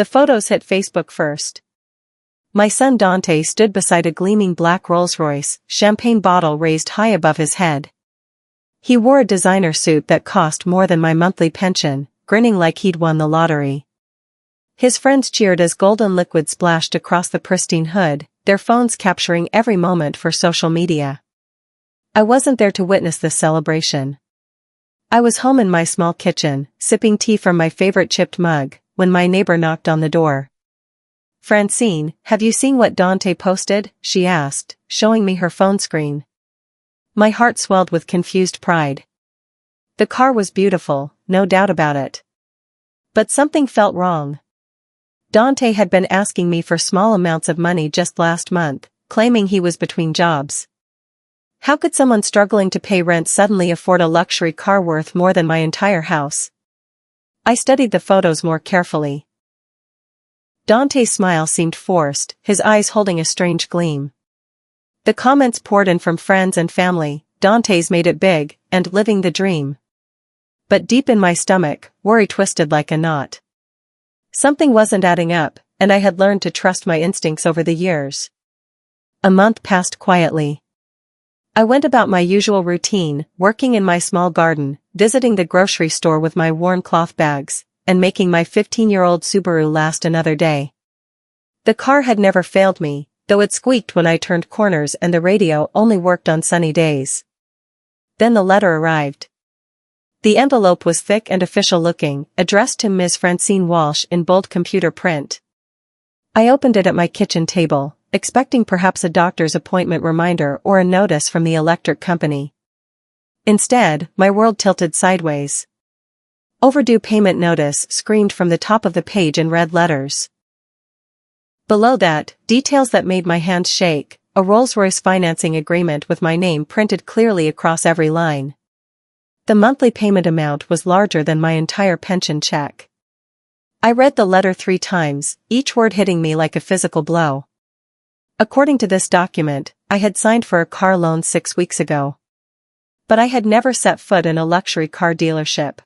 The photos hit Facebook first. My son Dante stood beside a gleaming black Rolls-Royce, champagne bottle raised high above his head. He wore a designer suit that cost more than my monthly pension, grinning like he'd won the lottery. His friends cheered as golden liquid splashed across the pristine hood, their phones capturing every moment for social media. I wasn't there to witness this celebration. I was home in my small kitchen, sipping tea from my favorite chipped mug, when my neighbor knocked on the door. "Francine, have you seen what Dante posted?" she asked, showing me her phone screen. My heart swelled with confused pride. The car was beautiful, no doubt about it. But something felt wrong. Dante had been asking me for small amounts of money just last month, claiming he was between jobs. How could someone struggling to pay rent suddenly afford a luxury car worth more than my entire house? I studied the photos more carefully. Dante's smile seemed forced, his eyes holding a strange gleam. The comments poured in from friends and family. Dante's made it big, and living the dream. But deep in my stomach, worry twisted like a knot. Something wasn't adding up, and I had learned to trust my instincts over the years. A month passed quietly. I went about my usual routine, working in my small garden, visiting the grocery store with my worn cloth bags, and making my 15-year-old Subaru last another day. The car had never failed me, though it squeaked when I turned corners and the radio only worked on sunny days. Then the letter arrived. The envelope was thick and official-looking, addressed to Ms. Francine Walsh in bold computer print. I opened it at my kitchen table, expecting perhaps a doctor's appointment reminder or a notice from the electric company. Instead, my world tilted sideways. "Overdue payment notice" screamed from the top of the page in red letters. Below that, details that made my hands shake, a Rolls-Royce financing agreement with my name printed clearly across every line. The monthly payment amount was larger than my entire pension check. I read the letter 3 times, each word hitting me like a physical blow. According to this document, I had signed for a car loan 6 weeks ago. But I had never set foot in a luxury car dealership.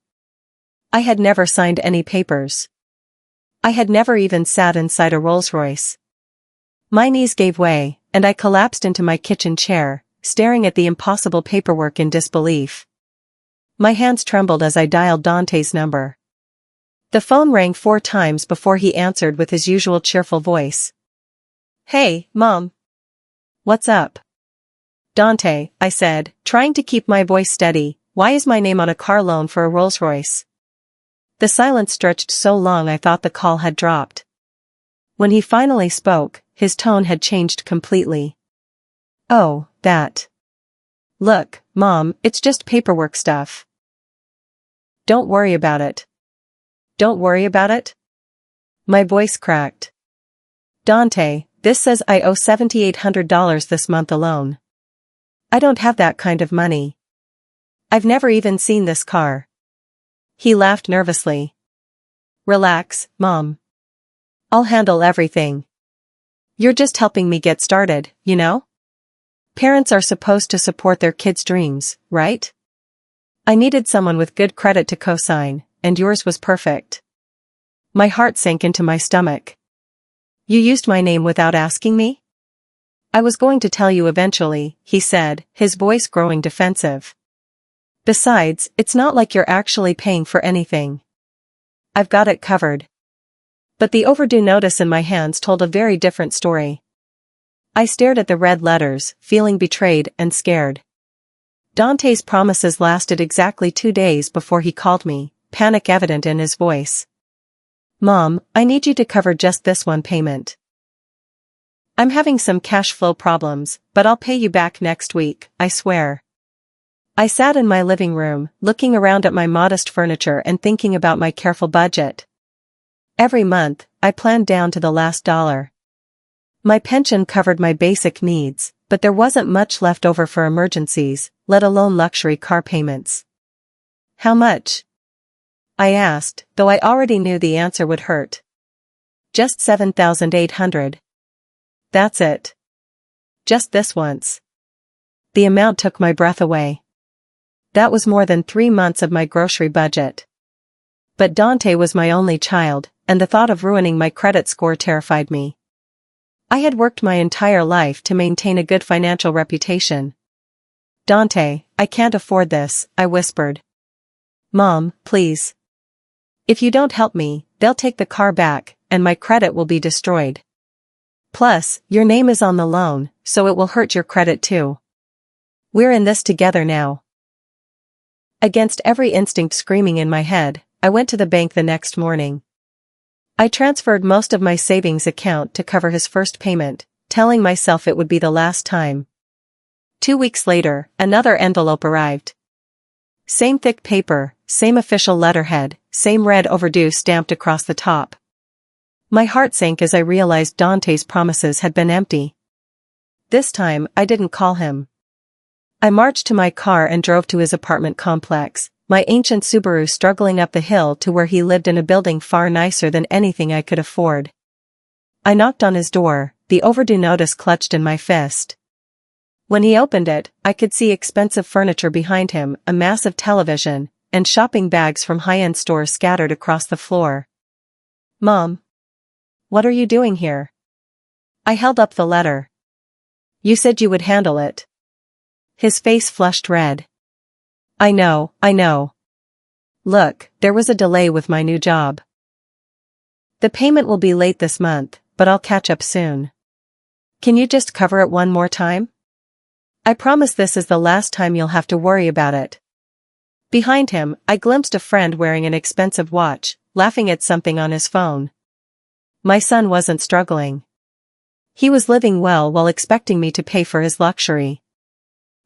I had never signed any papers. I had never even sat inside a Rolls-Royce. My knees gave way, and I collapsed into my kitchen chair, staring at the impossible paperwork in disbelief. My hands trembled as I dialed Dante's number. The phone rang 4 times before he answered with his usual cheerful voice. "Hey, Mom. What's up?" "Dante," I said, trying to keep my voice steady, "why is my name on a car loan for a Rolls-Royce?" The silence stretched so long I thought the call had dropped. When he finally spoke, his tone had changed completely. "Oh, that. Look, Mom, it's just paperwork stuff. Don't worry about it." "Don't worry about it?" My voice cracked. "Dante, this says I owe $7,800 this month alone. I don't have that kind of money. I've never even seen this car." He laughed nervously. "Relax, Mom. I'll handle everything. You're just helping me get started, you know? Parents are supposed to support their kids' dreams, right? I needed someone with good credit to co-sign, and yours was perfect." My heart sank into my stomach. "You used my name without asking me?" "I was going to tell you eventually," he said, his voice growing defensive. "Besides, it's not like you're actually paying for anything. I've got it covered." But the overdue notice in my hands told a very different story. I stared at the red letters, feeling betrayed and scared. Dante's promises lasted exactly 2 days before he called me, panic evident in his voice. "Mom, I need you to cover just this one payment. I'm having some cash flow problems, but I'll pay you back next week, I swear." I sat in my living room, looking around at my modest furniture and thinking about my careful budget. Every month, I planned down to the last dollar. My pension covered my basic needs, but there wasn't much left over for emergencies, let alone luxury car payments. "How much?" I asked, though I already knew the answer would hurt. "Just $7,800. That's it. Just this once." The amount took my breath away. That was more than 3 months of my grocery budget. But Dante was my only child, and the thought of ruining my credit score terrified me. I had worked my entire life to maintain a good financial reputation. "Dante, I can't afford this," I whispered. "Mom, please. If you don't help me, they'll take the car back, and my credit will be destroyed. Plus, your name is on the loan, so it will hurt your credit too. We're in this together now." Against every instinct screaming in my head, I went to the bank the next morning. I transferred most of my savings account to cover his first payment, telling myself it would be the last time. 2 weeks later, another envelope arrived. Same thick paper, same official letterhead, same red overdue stamped across the top. My heart sank as I realized Dante's promises had been empty. This time, I didn't call him. I marched to my car and drove to his apartment complex, my ancient Subaru struggling up the hill to where he lived in a building far nicer than anything I could afford. I knocked on his door, the overdue notice clutched in my fist. When he opened it, I could see expensive furniture behind him, a massive television, and shopping bags from high-end stores scattered across the floor. "Mom. What are you doing here?" I held up the letter. "You said you would handle it." His face flushed red. I know. Look, there was a delay with my new job. The payment will be late this month, but I'll catch up soon. Can you just cover it one more time? I promise this is the last time you'll have to worry about it." Behind him, I glimpsed a friend wearing an expensive watch, laughing at something on his phone. My son wasn't struggling. He was living well while expecting me to pay for his luxury.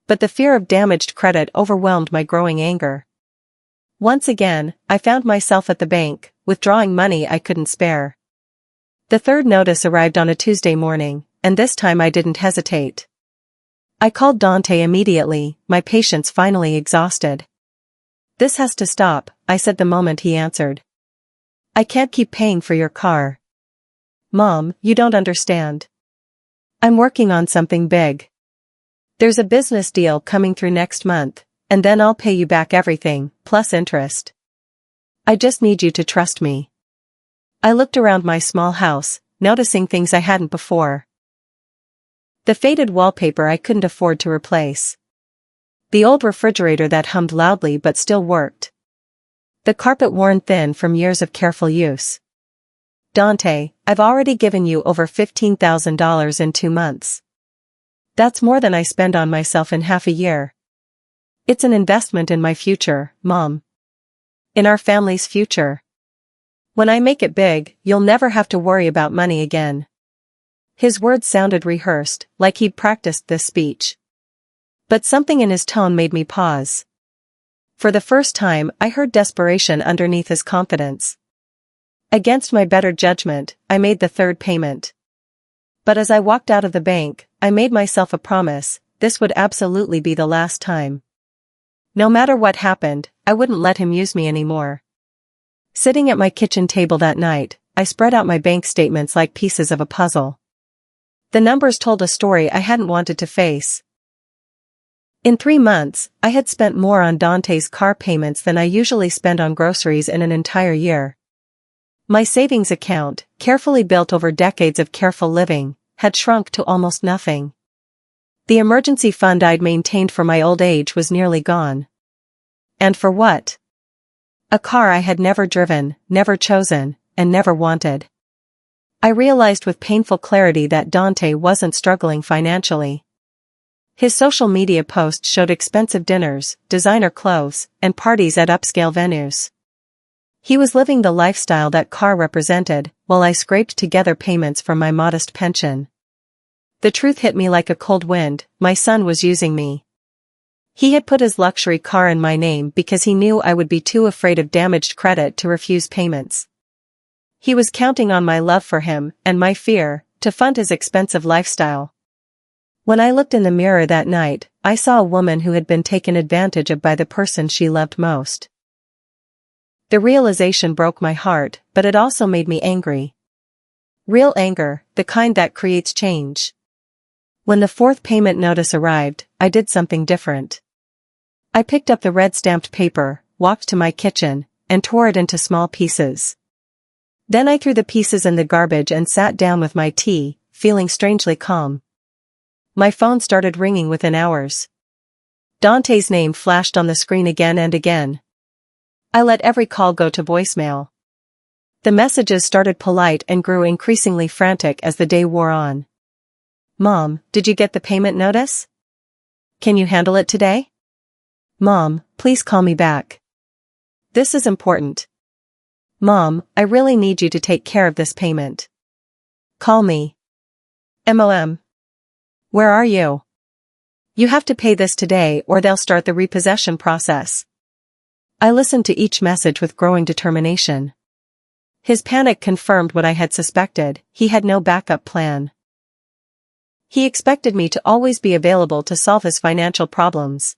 But the fear of damaged credit overwhelmed my growing anger. Once again, I found myself at the bank, withdrawing money I couldn't spare. The third notice arrived on a Tuesday morning, and this time I didn't hesitate. I called Dante immediately, my patience finally exhausted. "This has to stop," I said the moment he answered. "I can't keep paying for your car." "Mom, you don't understand. I'm working on something big. There's a business deal coming through next month, and then I'll pay you back everything, plus interest. I just need you to trust me." I looked around my small house, noticing things I hadn't before. The faded wallpaper I couldn't afford to replace. The old refrigerator that hummed loudly but still worked. The carpet worn thin from years of careful use. "Dante, I've already given you over $15,000 in 2 months. That's more than I spend on myself in half a year. It's an investment in my future, Mom. In our family's future. When I make it big, you'll never have to worry about money again." His words sounded rehearsed, like he'd practiced this speech. But something in his tone made me pause. For the first time, I heard desperation underneath his confidence. Against my better judgment, I made the third payment. But as I walked out of the bank, I made myself a promise: this would absolutely be the last time. No matter what happened, I wouldn't let him use me anymore. Sitting at my kitchen table that night, I spread out my bank statements like pieces of a puzzle. The numbers told a story I hadn't wanted to face. In 3 months, I had spent more on Dante's car payments than I usually spend on groceries in an entire year. My savings account, carefully built over decades of careful living, had shrunk to almost nothing. The emergency fund I'd maintained for my old age was nearly gone. And for what? A car I had never driven, never chosen, and never wanted. I realized with painful clarity that Dante wasn't struggling financially. His social media posts showed expensive dinners, designer clothes, and parties at upscale venues. He was living the lifestyle that car represented, while I scraped together payments from my modest pension. The truth hit me like a cold wind: my son was using me. He had put his luxury car in my name because he knew I would be too afraid of damaged credit to refuse payments. He was counting on my love for him, and my fear, to fund his expensive lifestyle. When I looked in the mirror that night, I saw a woman who had been taken advantage of by the person she loved most. The realization broke my heart, but it also made me angry. Real anger, the kind that creates change. When the fourth payment notice arrived, I did something different. I picked up the red stamped paper, walked to my kitchen, and tore it into small pieces. Then I threw the pieces in the garbage and sat down with my tea, feeling strangely calm. My phone started ringing within hours. Dante's name flashed on the screen again and again. I let every call go to voicemail. The messages started polite and grew increasingly frantic as the day wore on. Mom, did you get the payment notice? Can you handle it today? Mom, please call me back. This is important. Mom, I really need you to take care of this payment. Call me. MOM. Where are you? You have to pay this today or they'll start the repossession process. I listened to each message with growing determination. His panic confirmed what I had suspected. He had no backup plan. He expected me to always be available to solve his financial problems.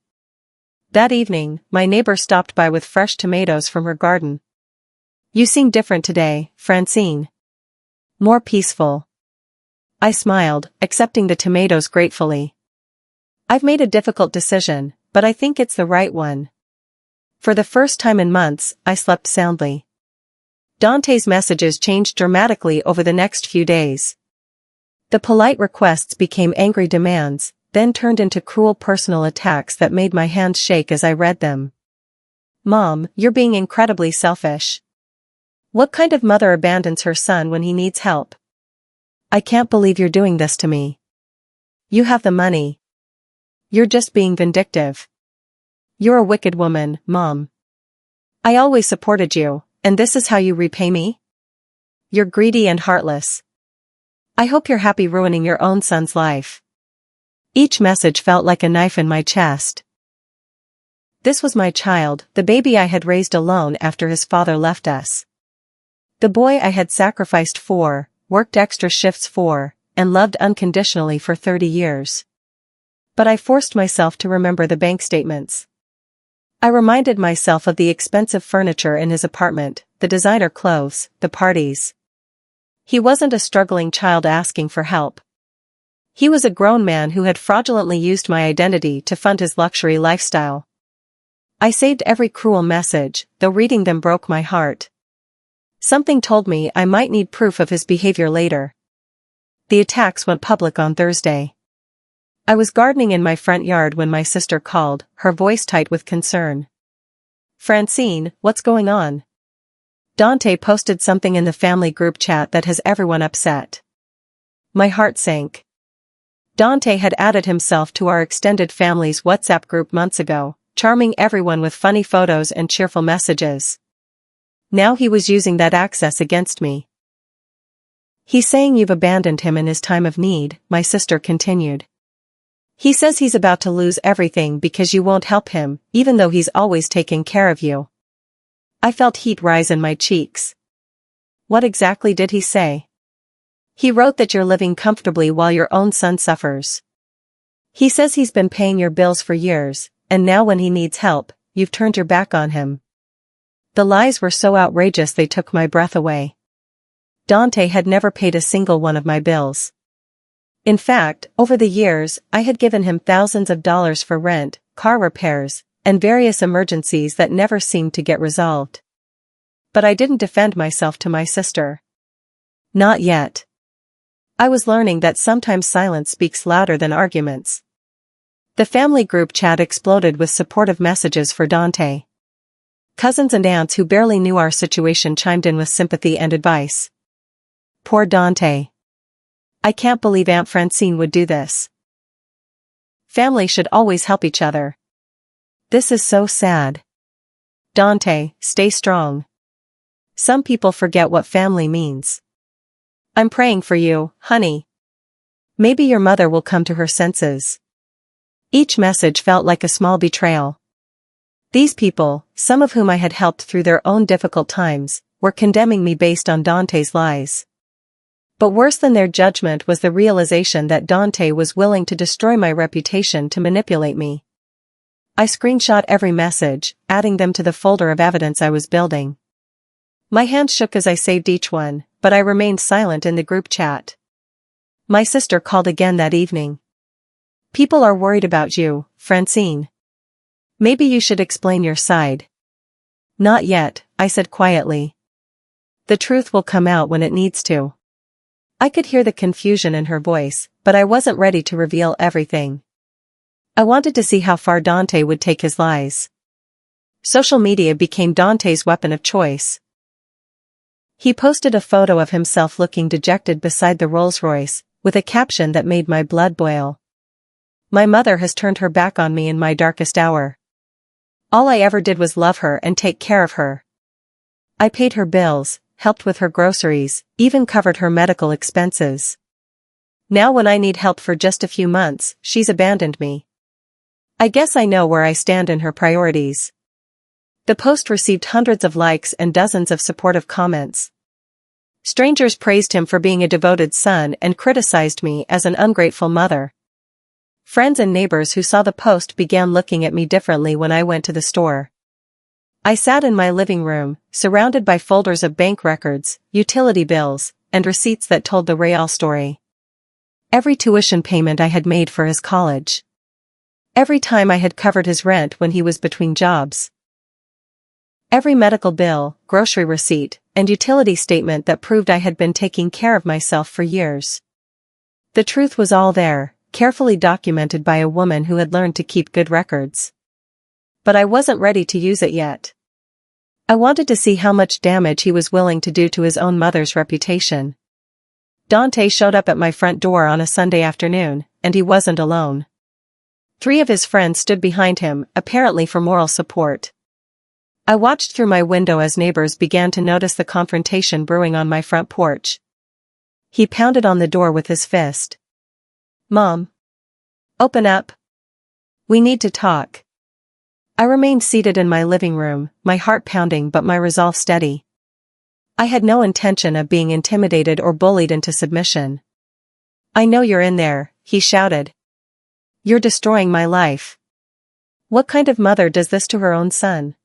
That evening, my neighbor stopped by with fresh tomatoes from her garden. You seem different today, Francine. More peaceful. I smiled, accepting the tomatoes gratefully. I've made a difficult decision, but I think it's the right one. For the first time in months, I slept soundly. Dante's messages changed dramatically over the next few days. The polite requests became angry demands, then turned into cruel personal attacks that made my hands shake as I read them. Mom, you're being incredibly selfish. What kind of mother abandons her son when he needs help? I can't believe you're doing this to me. You have the money. You're just being vindictive. You're a wicked woman, Mom. I always supported you, and this is how you repay me? You're greedy and heartless. I hope you're happy ruining your own son's life. Each message felt like a knife in my chest. This was my child, the baby I had raised alone after his father left us. The boy I had sacrificed for, worked extra shifts for, and loved unconditionally for 30 years. But I forced myself to remember the bank statements. I reminded myself of the expensive furniture in his apartment, the designer clothes, the parties. He wasn't a struggling child asking for help. He was a grown man who had fraudulently used my identity to fund his luxury lifestyle. I saved every cruel message, though reading them broke my heart. Something told me I might need proof of his behavior later. The attacks went public on Thursday. I was gardening in my front yard when my sister called, her voice tight with concern. Francine, what's going on? Dante posted something in the family group chat that has everyone upset. My heart sank. Dante had added himself to our extended family's WhatsApp group months ago, charming everyone with funny photos and cheerful messages. Now he was using that access against me. He's saying you've abandoned him in his time of need, my sister continued. He says he's about to lose everything because you won't help him, even though he's always taken care of you. I felt heat rise in my cheeks. What exactly did he say? He wrote that you're living comfortably while your own son suffers. He says he's been paying your bills for years, and now when he needs help, you've turned your back on him. The lies were so outrageous they took my breath away. Dante had never paid a single one of my bills. In fact, over the years, I had given him thousands of dollars for rent, car repairs, and various emergencies that never seemed to get resolved. But I didn't defend myself to my sister. Not yet. I was learning that sometimes silence speaks louder than arguments. The family group chat exploded with supportive messages for Dante. Cousins and aunts who barely knew our situation chimed in with sympathy and advice. Poor Dante. I can't believe Aunt Francine would do this. Family should always help each other. This is so sad. Dante, stay strong. Some people forget what family means. I'm praying for you, honey. Maybe your mother will come to her senses. Each message felt like a small betrayal. These people, some of whom I had helped through their own difficult times, were condemning me based on Dante's lies. But worse than their judgment was the realization that Dante was willing to destroy my reputation to manipulate me. I screenshot every message, adding them to the folder of evidence I was building. My hands shook as I saved each one, but I remained silent in the group chat. My sister called again that evening. People are worried about you, Francine. Maybe you should explain your side. Not yet, I said quietly. The truth will come out when it needs to. I could hear the confusion in her voice, but I wasn't ready to reveal everything. I wanted to see how far Dante would take his lies. Social media became Dante's weapon of choice. He posted a photo of himself looking dejected beside the Rolls-Royce, with a caption that made my blood boil. My mother has turned her back on me in my darkest hour. All I ever did was love her and take care of her. I paid her bills, helped with her groceries, even covered her medical expenses. Now when I need help for just a few months, she's abandoned me. I guess I know where I stand in her priorities. The post received hundreds of likes and dozens of supportive comments. Strangers praised him for being a devoted son and criticized me as an ungrateful mother. Friends and neighbors who saw the post began looking at me differently when I went to the store. I sat in my living room, surrounded by folders of bank records, utility bills, and receipts that told the real story. Every tuition payment I had made for his college. Every time I had covered his rent when he was between jobs. Every medical bill, grocery receipt, and utility statement that proved I had been taking care of myself for years. The truth was all there, carefully documented by a woman who had learned to keep good records. But I wasn't ready to use it yet. I wanted to see how much damage he was willing to do to his own mother's reputation. Dante showed up at my front door on a Sunday afternoon, and he wasn't alone. 3 of his friends stood behind him, apparently for moral support. I watched through my window as neighbors began to notice the confrontation brewing on my front porch. He pounded on the door with his fist. "Mom. Open up. We need to talk." I remained seated in my living room, my heart pounding but my resolve steady. I had no intention of being intimidated or bullied into submission. "I know you're in there," he shouted. "You're destroying my life. What kind of mother does this to her own son?"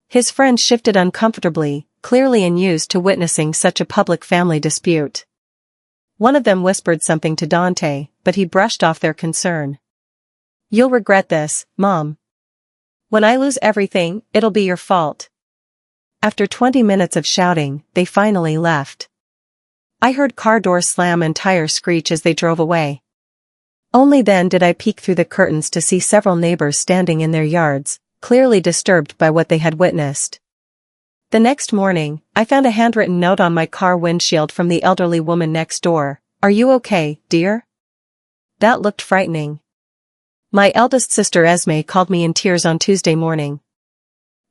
His friends shifted uncomfortably, clearly unused to witnessing such a public family dispute. One of them whispered something to Dante, but he brushed off their concern. "You'll regret this, Mom. When I lose everything, it'll be your fault." After 20 minutes of shouting, they finally left. I heard car doors slam and tires screech as they drove away. Only then did I peek through the curtains to see several neighbors standing in their yards, clearly disturbed by what they had witnessed. The next morning, I found a handwritten note on my car windshield from the elderly woman next door. "Are you okay, dear?" That looked frightening. My eldest sister Esme called me in tears on Tuesday morning.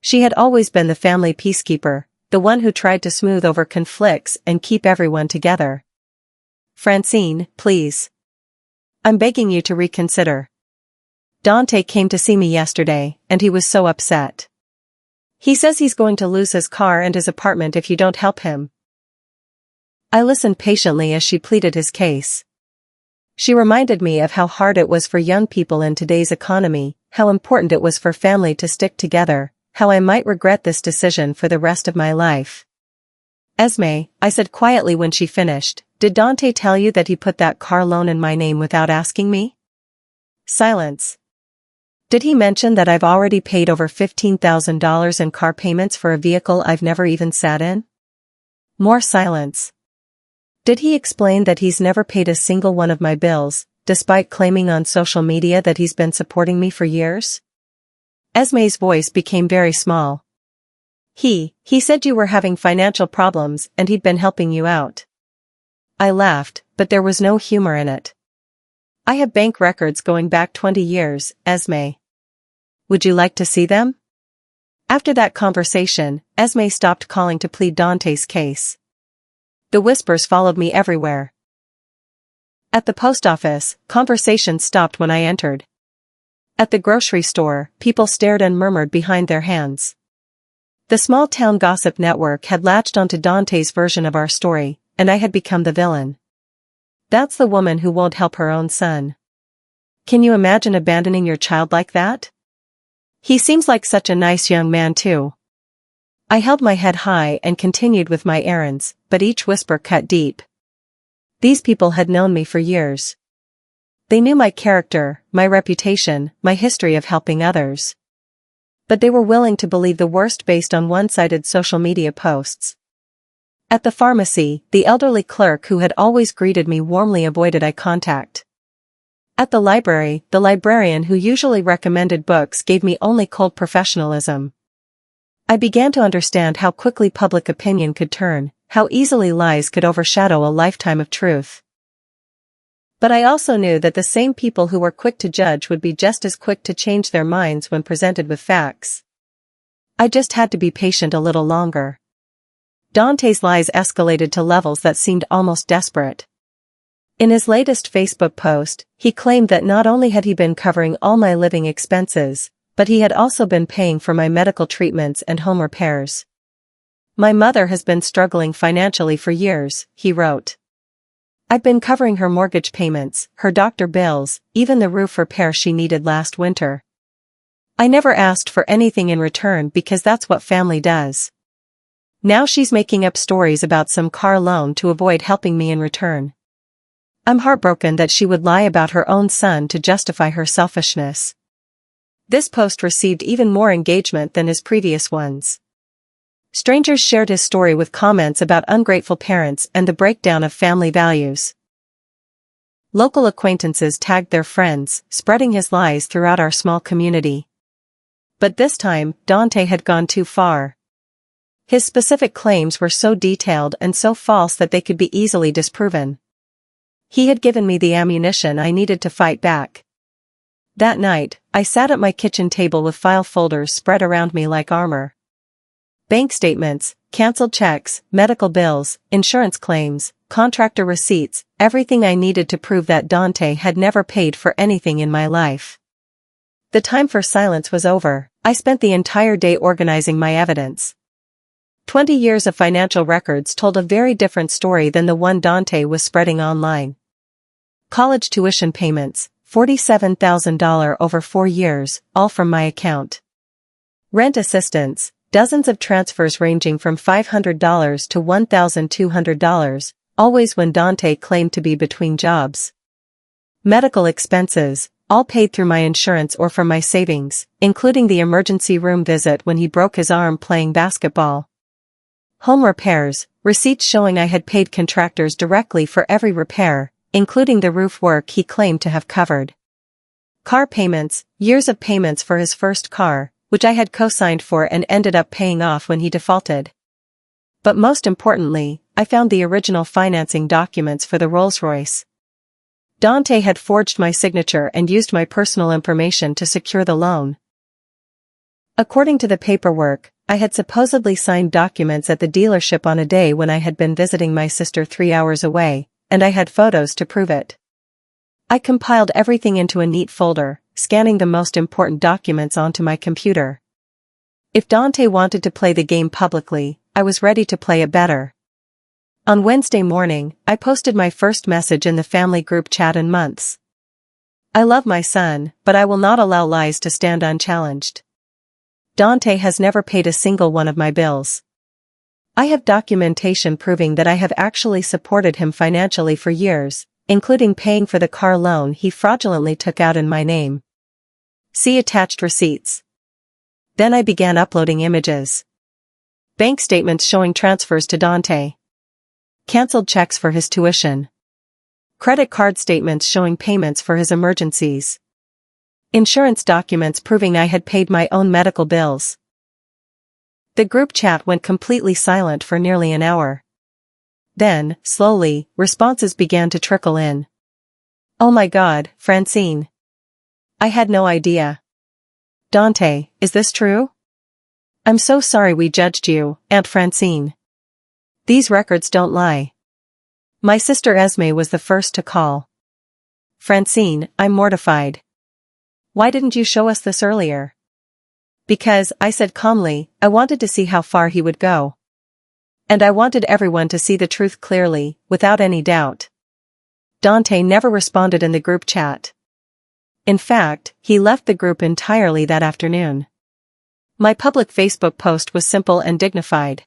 She had always been the family peacekeeper, the one who tried to smooth over conflicts and keep everyone together. "Francine, please. I'm begging you to reconsider. Dante came to see me yesterday, and he was so upset. He says he's going to lose his car and his apartment if you don't help him." I listened patiently as she pleaded his case. She reminded me of how hard it was for young people in today's economy, how important it was for family to stick together, how I might regret this decision for the rest of my life. "Esme," I said quietly when she finished, "did Dante tell you that he put that car loan in my name without asking me?" Silence. "Did he mention that I've already paid over $15,000 in car payments for a vehicle I've never even sat in?" More silence. "Did he explain that he's never paid a single one of my bills, despite claiming on social media that he's been supporting me for years?" Esme's voice became very small. He said you were having financial problems and he'd been helping you out." I laughed, but there was no humor in it. "I have bank records going back 20 years, Esme. Would you like to see them?" After that conversation, Esme stopped calling to plead Dante's case. The whispers followed me everywhere. At the post office, conversation stopped when I entered. At the grocery store, people stared and murmured behind their hands. The small-town gossip network had latched onto Dante's version of our story, and I had become the villain. That's the woman who won't help her own son. Can you imagine abandoning your child like that? He seems like such a nice young man too. I held my head high and continued with my errands, but each whisper cut deep. These people had known me for years. They knew my character, my reputation, my history of helping others. But they were willing to believe the worst based on one-sided social media posts. At the pharmacy, the elderly clerk who had always greeted me warmly avoided eye contact. At the library, the librarian who usually recommended books gave me only cold professionalism. I began to understand how quickly public opinion could turn, how easily lies could overshadow a lifetime of truth. But I also knew that the same people who were quick to judge would be just as quick to change their minds when presented with facts. I just had to be patient a little longer. Dante's lies escalated to levels that seemed almost desperate. In his latest Facebook post, he claimed that not only had he been covering all my living expenses, but he had also been paying for my medical treatments and home repairs. My mother has been struggling financially for years, he wrote. I've been covering her mortgage payments, her doctor bills, even the roof repair she needed last winter. I never asked for anything in return because that's what family does. Now she's making up stories about some car loan to avoid helping me in return. I'm heartbroken that she would lie about her own son to justify her selfishness. This post received even more engagement than his previous ones. Strangers shared his story with comments about ungrateful parents and the breakdown of family values. Local acquaintances tagged their friends, spreading his lies throughout our small community. But this time, Dante had gone too far. His specific claims were so detailed and so false that they could be easily disproven. He had given me the ammunition I needed to fight back. That night, I sat at my kitchen table with file folders spread around me like armor. Bank statements, canceled checks, medical bills, insurance claims, contractor receipts, everything I needed to prove that Dante had never paid for anything in my life. The time for silence was over. I spent the entire day organizing my evidence. 20 years of financial records told a very different story than the one Dante was spreading online. College tuition payments, $47,000 over 4 years, all from my account. Rent assistance, dozens of transfers ranging from $500 to $1,200, always when Dante claimed to be between jobs. Medical expenses, all paid through my insurance or from my savings, including the emergency room visit when he broke his arm playing basketball. Home repairs, receipts showing I had paid contractors directly for every repair, including the roof work he claimed to have covered. Car payments, years of payments for his first car, which I had co-signed for and ended up paying off when he defaulted. But most importantly, I found the original financing documents for the Rolls-Royce. Dante had forged my signature and used my personal information to secure the loan. According to the paperwork, I had supposedly signed documents at the dealership on a day when I had been visiting my sister 3 hours away, and I had photos to prove it. I compiled everything into a neat folder, scanning the most important documents onto my computer. If Dante wanted to play the game publicly, I was ready to play it better. On Wednesday morning, I posted my first message in the family group chat in months. I love my son, but I will not allow lies to stand unchallenged. Dante has never paid a single one of my bills. I have documentation proving that I have actually supported him financially for years, including paying for the car loan he fraudulently took out in my name. See attached receipts. Then I began uploading images. Bank statements showing transfers to Dante. Cancelled checks for his tuition. Credit card statements showing payments for his emergencies. Insurance documents proving I had paid my own medical bills. The group chat went completely silent for nearly an hour. Then, slowly, responses began to trickle in. Oh my God, Francine. I had no idea. Dante, is this true? I'm so sorry we judged you, Aunt Francine. These records don't lie. My sister Esme was the first to call. Francine, I'm mortified. Why didn't you show us this earlier? Because, I said calmly, I wanted to see how far he would go. And I wanted everyone to see the truth clearly, without any doubt. Dante never responded in the group chat. In fact, he left the group entirely that afternoon. My public Facebook post was simple and dignified.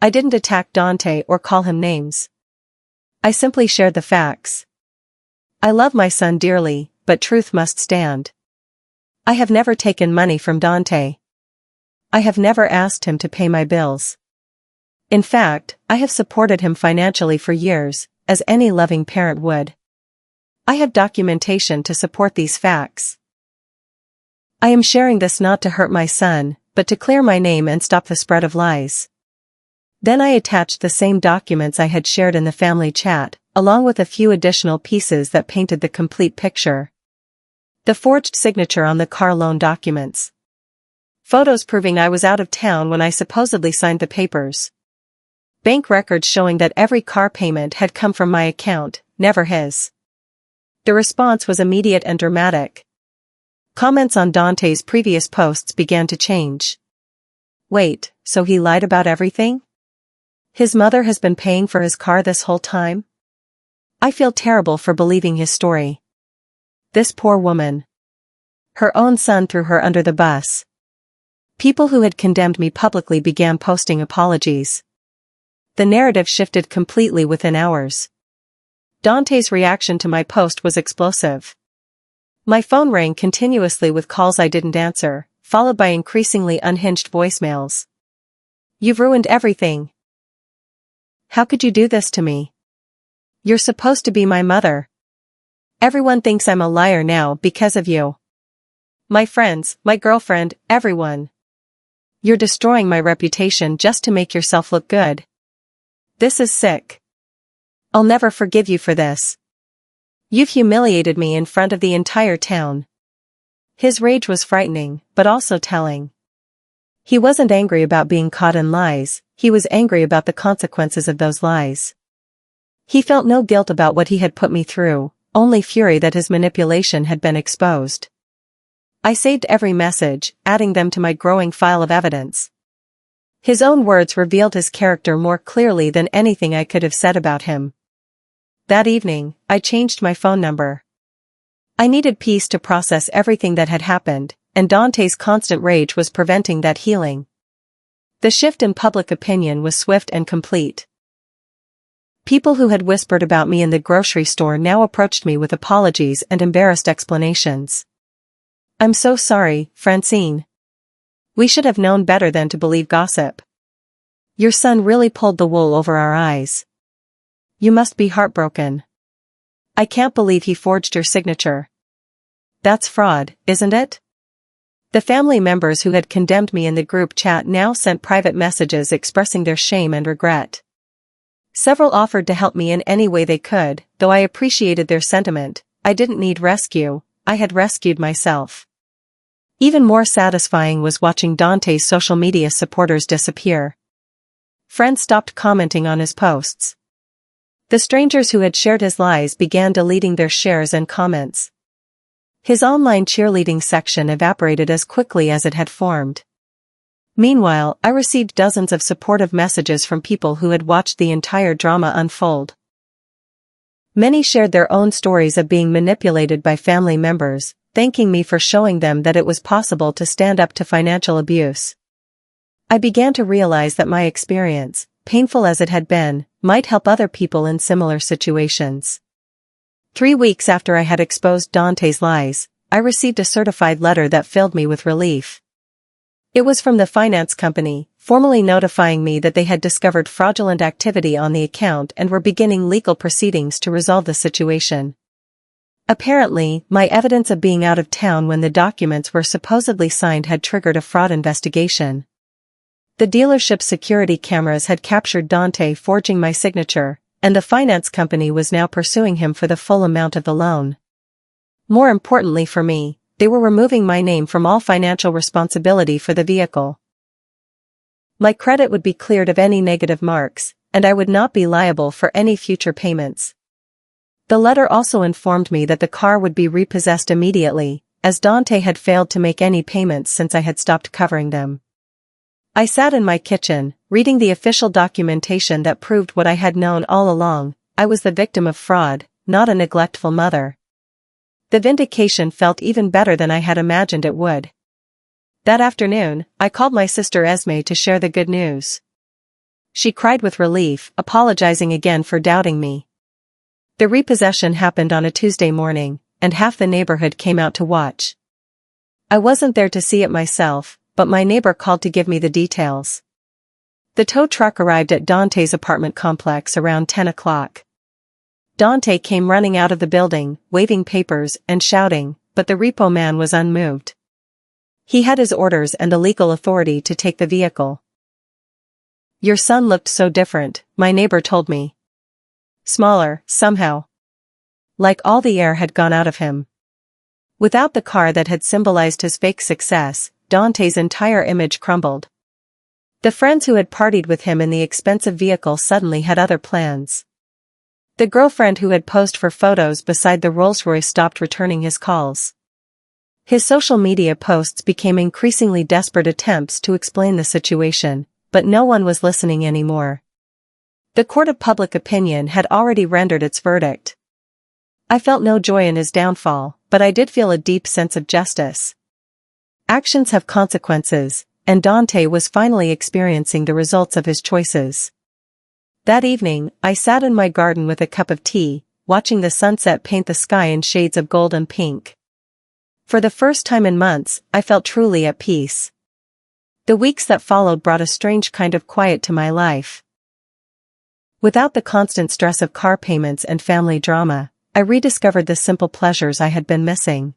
I didn't attack Dante or call him names. I simply shared the facts. I love my son dearly, but truth must stand. I have never taken money from Dante. I have never asked him to pay my bills. In fact, I have supported him financially for years, as any loving parent would. I have documentation to support these facts. I am sharing this not to hurt my son, but to clear my name and stop the spread of lies. Then I attached the same documents I had shared in the family chat, along with a few additional pieces that painted the complete picture. The forged signature on the car loan documents. Photos proving I was out of town when I supposedly signed the papers. Bank records showing that every car payment had come from my account, never his. The response was immediate and dramatic. Comments on Dante's previous posts began to change. Wait, so he lied about everything? His mother has been paying for his car this whole time? I feel terrible for believing his story. This poor woman. Her own son threw her under the bus. People who had condemned me publicly began posting apologies. The narrative shifted completely within hours. Dante's reaction to my post was explosive. My phone rang continuously with calls I didn't answer, followed by increasingly unhinged voicemails. You've ruined everything. How could you do this to me? You're supposed to be my mother. Everyone thinks I'm a liar now because of you. My friends, my girlfriend, everyone. You're destroying my reputation just to make yourself look good. This is sick. I'll never forgive you for this. You've humiliated me in front of the entire town. His rage was frightening, but also telling. He wasn't angry about being caught in lies, he was angry about the consequences of those lies. He felt no guilt about what he had put me through, only fury that his manipulation had been exposed. I saved every message, adding them to my growing file of evidence. His own words revealed his character more clearly than anything I could have said about him. That evening, I changed my phone number. I needed peace to process everything that had happened, and Dante's constant rage was preventing that healing. The shift in public opinion was swift and complete. People who had whispered about me in the grocery store now approached me with apologies and embarrassed explanations. I'm so sorry, Francine. We should have known better than to believe gossip. Your son really pulled the wool over our eyes. You must be heartbroken. I can't believe he forged your signature. That's fraud, isn't it? The family members who had condemned me in the group chat now sent private messages expressing their shame and regret. Several offered to help me in any way they could, though I appreciated their sentiment. I didn't need rescue, I had rescued myself. Even more satisfying was watching Dante's social media supporters disappear. Friends stopped commenting on his posts. The strangers who had shared his lies began deleting their shares and comments. His online cheerleading section evaporated as quickly as it had formed. Meanwhile, I received dozens of supportive messages from people who had watched the entire drama unfold. Many shared their own stories of being manipulated by family members, thanking me for showing them that it was possible to stand up to financial abuse. I began to realize that my experience, painful as it had been, might help other people in similar situations. 3 weeks after I had exposed Dante's lies, I received a certified letter that filled me with relief. It was from the finance company, formally notifying me that they had discovered fraudulent activity on the account and were beginning legal proceedings to resolve the situation. Apparently, my evidence of being out of town when the documents were supposedly signed had triggered a fraud investigation. The dealership's security cameras had captured Dante forging my signature, and the finance company was now pursuing him for the full amount of the loan. More importantly for me, they were removing my name from all financial responsibility for the vehicle. My credit would be cleared of any negative marks, and I would not be liable for any future payments. The letter also informed me that the car would be repossessed immediately, as Dante had failed to make any payments since I had stopped covering them. I sat in my kitchen, reading the official documentation that proved what I had known all along. I was the victim of fraud, not a neglectful mother. The vindication felt even better than I had imagined it would. That afternoon, I called my sister Esme to share the good news. She cried with relief, apologizing again for doubting me. The repossession happened on a Tuesday morning, and half the neighborhood came out to watch. I wasn't there to see it myself, but my neighbor called to give me the details. The tow truck arrived at Dante's apartment complex around 10 o'clock. Dante came running out of the building, waving papers and shouting, but the repo man was unmoved. He had his orders and the legal authority to take the vehicle. "Your son looked so different," my neighbor told me. "Smaller, somehow. Like all the air had gone out of him." Without the car that had symbolized his fake success, Dante's entire image crumbled. The friends who had partied with him in the expensive vehicle suddenly had other plans. The girlfriend who had posed for photos beside the Rolls-Royce stopped returning his calls. His social media posts became increasingly desperate attempts to explain the situation, but no one was listening anymore. The court of public opinion had already rendered its verdict. I felt no joy in his downfall, but I did feel a deep sense of justice. Actions have consequences, and Dante was finally experiencing the results of his choices. That evening, I sat in my garden with a cup of tea, watching the sunset paint the sky in shades of gold and pink. For the first time in months, I felt truly at peace. The weeks that followed brought a strange kind of quiet to my life. Without the constant stress of car payments and family drama, I rediscovered the simple pleasures I had been missing.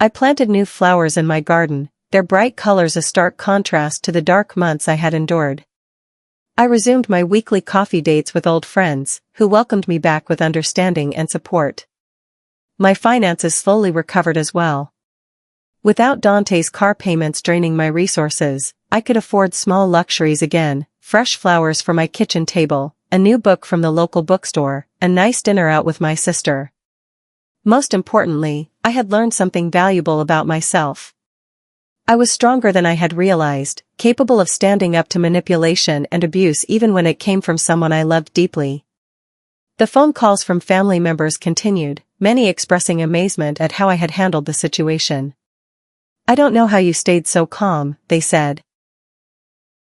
I planted new flowers in my garden, their bright colors a stark contrast to the dark months I had endured. I resumed my weekly coffee dates with old friends, who welcomed me back with understanding and support. My finances slowly recovered as well. Without Dante's car payments draining my resources, I could afford small luxuries again: fresh flowers for my kitchen table, a new book from the local bookstore, a nice dinner out with my sister. Most importantly, I had learned something valuable about myself. I was stronger than I had realized, capable of standing up to manipulation and abuse even when it came from someone I loved deeply. The phone calls from family members continued, many expressing amazement at how I had handled the situation. "I don't know how you stayed so calm," they said.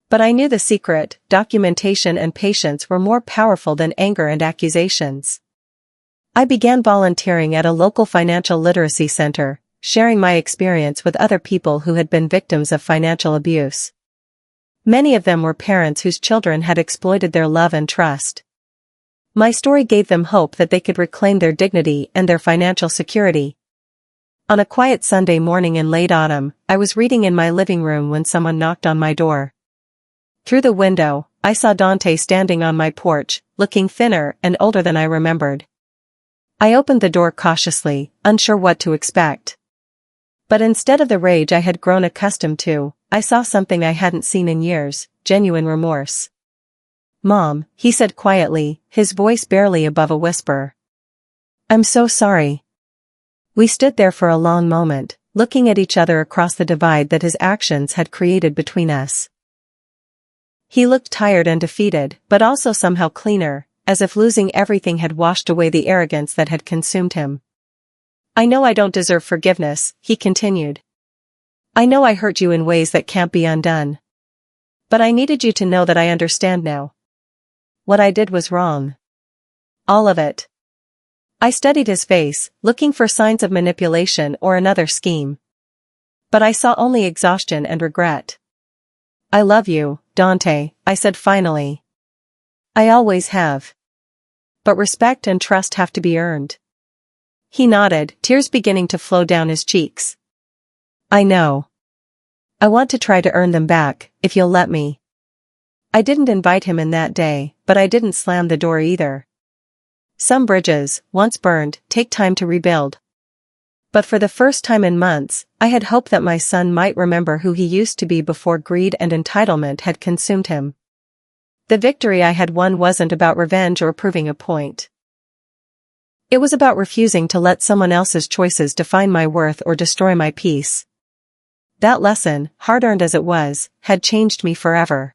But I knew the secret: documentation and patience were more powerful than anger and accusations. I began volunteering at a local financial literacy center, sharing my experience with other people who had been victims of financial abuse. Many of them were parents whose children had exploited their love and trust. My story gave them hope that they could reclaim their dignity and their financial security. On a quiet Sunday morning in late autumn, I was reading in my living room when someone knocked on my door. Through the window, I saw Dante standing on my porch, looking thinner and older than I remembered. I opened the door cautiously, unsure what to expect. But instead of the rage I had grown accustomed to, I saw something I hadn't seen in years: genuine remorse. "Mom," he said quietly, his voice barely above a whisper. "I'm so sorry." We stood there for a long moment, looking at each other across the divide that his actions had created between us. He looked tired and defeated, but also somehow cleaner, as if losing everything had washed away the arrogance that had consumed him. "I know I don't deserve forgiveness," he continued. "I know I hurt you in ways that can't be undone. But I needed you to know that I understand now. What I did was wrong. All of it." I studied his face, looking for signs of manipulation or another scheme. But I saw only exhaustion and regret. "I love you, Dante," I said finally. "I always have. But respect and trust have to be earned." He nodded, tears beginning to flow down his cheeks. "I know. I want to try to earn them back, if you'll let me." I didn't invite him in that day, but I didn't slam the door either. Some bridges, once burned, take time to rebuild. But for the first time in months, I had hoped that my son might remember who he used to be before greed and entitlement had consumed him. The victory I had won wasn't about revenge or proving a point. It was about refusing to let someone else's choices define my worth or destroy my peace. That lesson, hard-earned as it was, had changed me forever.